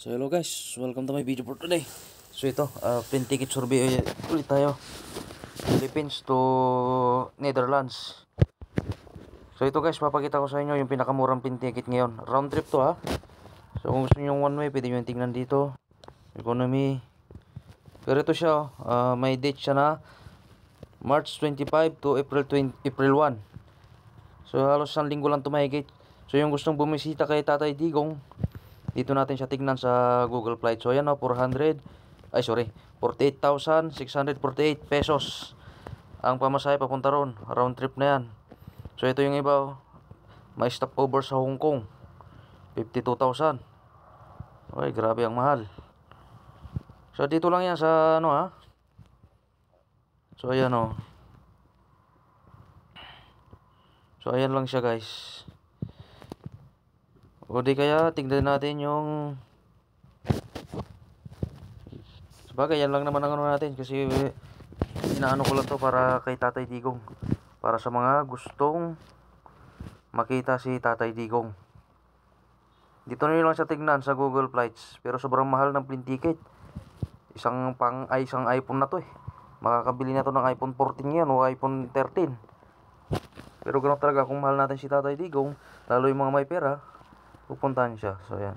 So hello guys, welcome to my video for today. So ito, plane ticket survey ulit tayo. Philippines to Netherlands. So ito guys, papakita ko sa inyo yung pinakamurang plane ticket ngayon. Round trip to ha. So kung gusto niyo yung one way, pwede nyo yung tingnan dito. Economy. Pero ito siya, may date siya na March 25 to April 1. So halos isang linggo lang tumahigit. So yung gustong bumisita kay Tatay Digong, dito natin siya tignan sa Google Flight. So ayan o, 48,648 pesos ang pamasahe papunta ron. Round trip na yan. So ito yung iba o, may stopover sa Hong Kong, 52,000. Okay, grabe ang mahal. So dito lang yan sa ano ha. So ayan o. So ayan lang siya guys. O di kaya tignan natin yung, sabagay yan lang naman ang ano natin, kasi inaano ko lang to para kay Tatay Digong, para sa mga gustong makita si Tatay Digong. Dito nyo lang siya tignan sa Google Flights. Pero sobrang mahal ng plane ticket. Isang iPhone na to eh. Makakabili na to ng iPhone 14 yan o iPhone 13. Pero ganoon talaga, kung mahal natin si Tatay Digong, lalo yung mga may pera, pupuntahan siya. So yan.